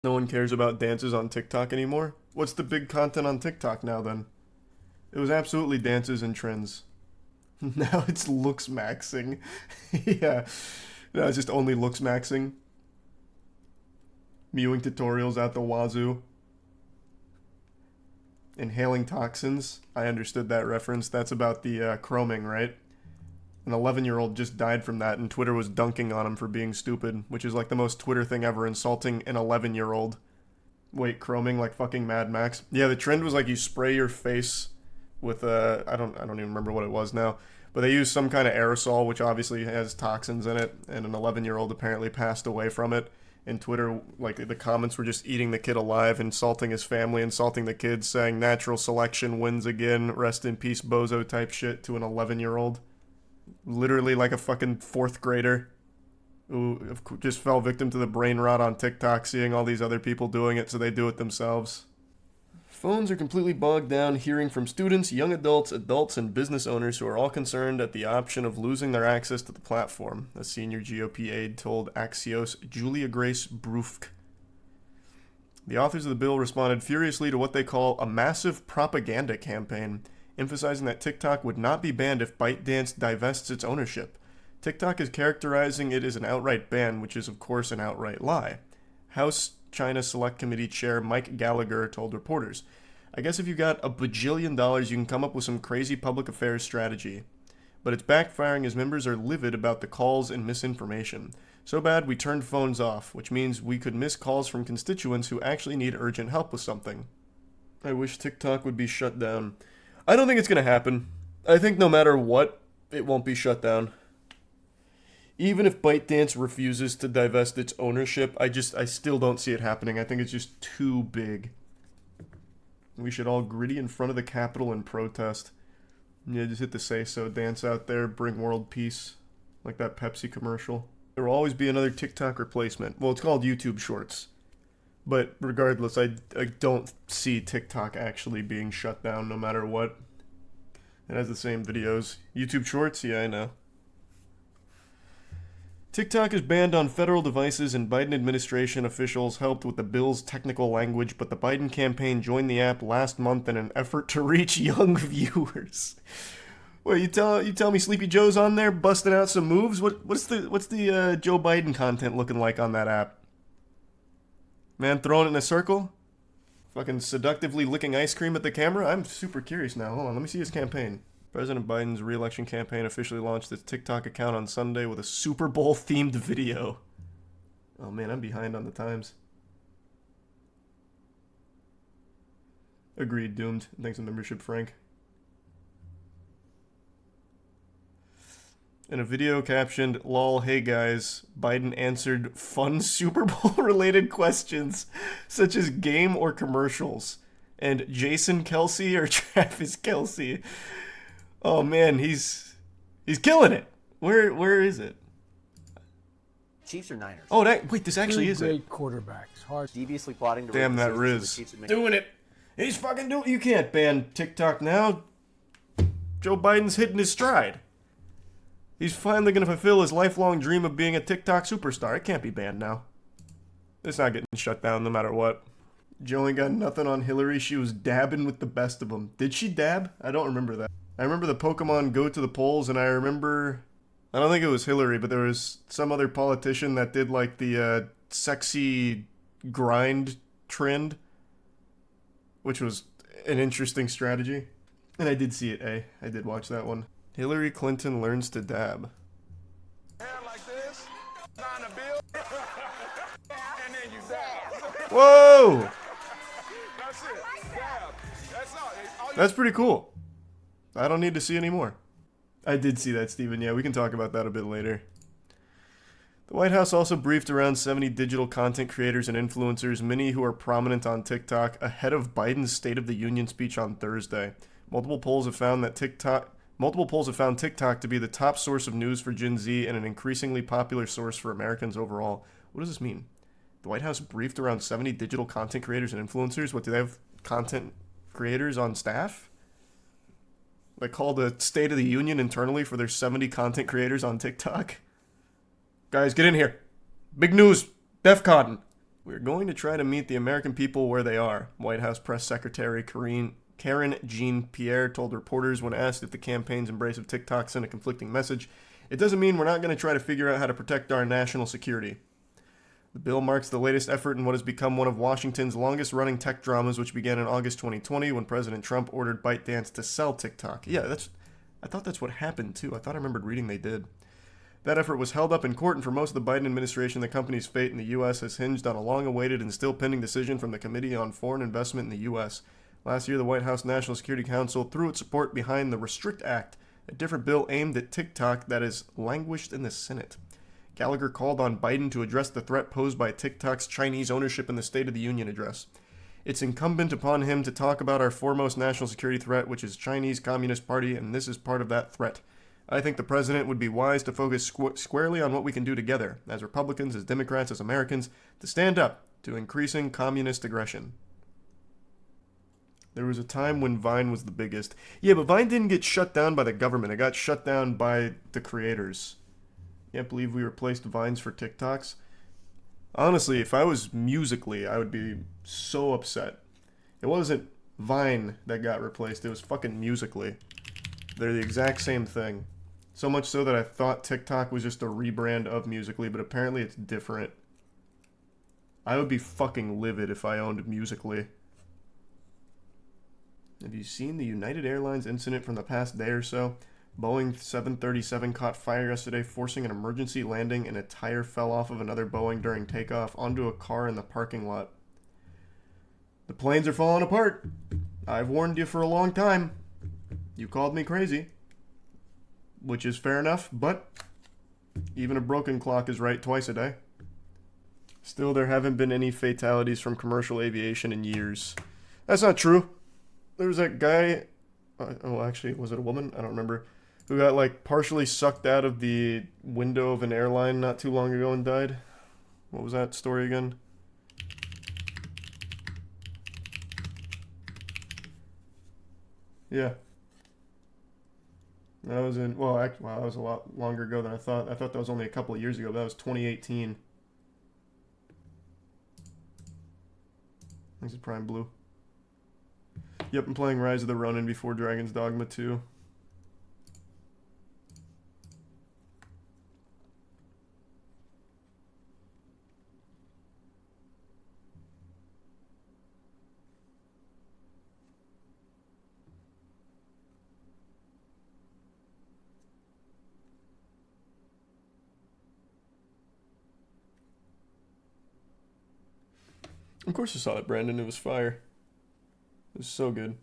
No one cares about dances on TikTok anymore? What's the big content on TikTok now then? It was absolutely dances and trends. Now it's looks maxing. Yeah. Now it's just only looks maxing. Mewing tutorials out the wazoo. Inhaling toxins. I understood that reference. That's about the chroming, right? An 11-year-old just died from that, and Twitter was dunking on him for being stupid, which is like the most Twitter thing ever, insulting an 11-year-old. Wait, chroming like fucking Mad Max? Yeah, the trend was like you spray your face with I don't even remember what it was now, but they used some kind of aerosol, which obviously has toxins in it, and an 11-year-old apparently passed away from it. And Twitter, like, the comments were just eating the kid alive, insulting his family, insulting the kids, saying natural selection wins again, rest in peace bozo type shit to an 11-year-old. Literally like a fucking 4th grader who just fell victim to the brain rot on TikTok, seeing all these other people doing it, so they do it themselves. Phones are completely bogged down hearing from students, young adults, and business owners who are all concerned at the option of losing their access to the platform, a senior GOP aide told Axios' Julia Grace Brufk. The authors of the bill responded furiously to what they call a massive propaganda campaign, emphasizing that TikTok would not be banned if ByteDance divests its ownership. TikTok is characterizing it as an outright ban, which is of course an outright lie. House China Select Committee Chair Mike Gallagher told reporters, "I guess if you got $1 bajillion, you can come up with some crazy public affairs strategy. But it's backfiring as members are livid about the calls and misinformation. So bad we turned phones off, which means we could miss calls from constituents who actually need urgent help with something. I wish TikTok would be shut down. I don't think it's going to happen. I think no matter what, it won't be shut down. Even if ByteDance refuses to divest its ownership, I still don't see it happening. I think it's just too big. We should all gritty in front of the Capitol and protest. Yeah, just hit the say-so dance out there, bring world peace, like that Pepsi commercial. There will always be another TikTok replacement. Well, it's called YouTube Shorts. But regardless, I don't see TikTok actually being shut down no matter what. It has the same videos. YouTube Shorts? Yeah, I know. TikTok is banned on federal devices, and Biden administration officials helped with the bill's technical language, but the Biden campaign joined the app last month in an effort to reach young viewers. Wait, you tell me Sleepy Joe's on there busting out some moves? What's the Joe Biden content looking like on that app? Man throwing it in a circle? Fucking seductively licking ice cream at the camera? I'm super curious now. Hold on, let me see his campaign. President Biden's re-election campaign officially launched its TikTok account on Sunday with a Super Bowl-themed video. Oh man, I'm behind on the times. Agreed, doomed. Thanks for the membership, Frank. In a video captioned, "Lol, hey guys," Biden answered fun Super Bowl-related questions, such as game or commercials, and Jason Kelsey or Travis Kelsey. Oh man, he's killing it. Where is it? Chiefs or Niners? Oh, wait, this actually is it. Great quarterbacks. Hard. Deviously plotting to Damn, that Riz. Doing it. He's fucking doing it. You can't ban TikTok now. Joe Biden's hitting his stride. He's finally going to fulfill his lifelong dream of being a TikTok superstar. It can't be banned now. It's not getting shut down no matter what. Joe ain't got nothing on Hillary. She was dabbing with the best of them. Did she dab? I don't remember that. I remember the Pokemon go to the polls, and I remember... I don't think it was Hillary, but there was some other politician that did, like, the sexy grind trend, which was an interesting strategy. And I did see it, I did watch that one. Hillary Clinton learns to dab. Hair like this, sign a bill, and then you dab. Whoa! That's it. Dab. That's all. That's pretty cool. I don't need to see any more. I did see that, Steven. Yeah, we can talk about that a bit later. The White House also briefed around 70 digital content creators and influencers, many who are prominent on TikTok, ahead of Biden's State of the Union speech on Thursday. Multiple polls have found TikTok to be the top source of news for Gen Z and an increasingly popular source for Americans overall. What does this mean? The White House briefed around 70 digital content creators and influencers? What, do they have content creators on staff? They called a State of the Union internally for their 70 content creators on TikTok? Guys, get in here. Big news. DEF CON. We're going to try to meet the American people where they are, White House Press Secretary Karen Jean-Pierre told reporters when asked if the campaign's embrace of TikTok sent a conflicting message. It doesn't mean we're not going to try to figure out how to protect our national security. The bill marks the latest effort in what has become one of Washington's longest-running tech dramas, which began in August 2020 when President Trump ordered ByteDance to sell TikTok. Yeah, I thought that's what happened, too. I thought I remembered reading they did. That effort was held up in court, and for most of the Biden administration, the company's fate in the U.S. has hinged on a long-awaited and still pending decision from the Committee on Foreign Investment in the U.S. Last year, the White House National Security Council threw its support behind the Restrict Act, a different bill aimed at TikTok that has languished in the Senate. Gallagher called on Biden to address the threat posed by TikTok's Chinese ownership in the State of the Union address. It's incumbent upon him to talk about our foremost national security threat, which is Chinese Communist Party, and this is part of that threat. I think the president would be wise to focus squarely on what we can do together, as Republicans, as Democrats, as Americans, to stand up to increasing communist aggression. There was a time when Vine was the biggest. Yeah, but Vine didn't get shut down by the government. It got shut down by the creators. Can't believe we replaced Vines for TikToks. Honestly, if I was Musically, I would be so upset. It wasn't Vine that got replaced. It was fucking Musically. They're the exact same thing. So much so that I thought TikTok was just a rebrand of Musically, but apparently it's different. I would be fucking livid if I owned Musically. Have you seen the United Airlines incident from the past day or so? Boeing 737 caught fire yesterday, forcing an emergency landing, and a tire fell off of another Boeing during takeoff onto a car in the parking lot. The planes are falling apart. I've warned you for a long time. You called me crazy. Which is fair enough, but even a broken clock is right twice a day. Still, there haven't been any fatalities from commercial aviation in years. That's not true. There was that guy, actually, was it a woman? I don't remember. Who got, like, partially sucked out of the window of an airline not too long ago and died. What was that story again? Yeah. That was in, well, that was a lot longer ago than I thought. I thought that was only a couple of years ago. That was 2018. This is Prime Blue. Yep, I'm playing Rise of the Ronin before Dragon's Dogma 2. Of course I saw it, Brandon. It was fire. It was so good.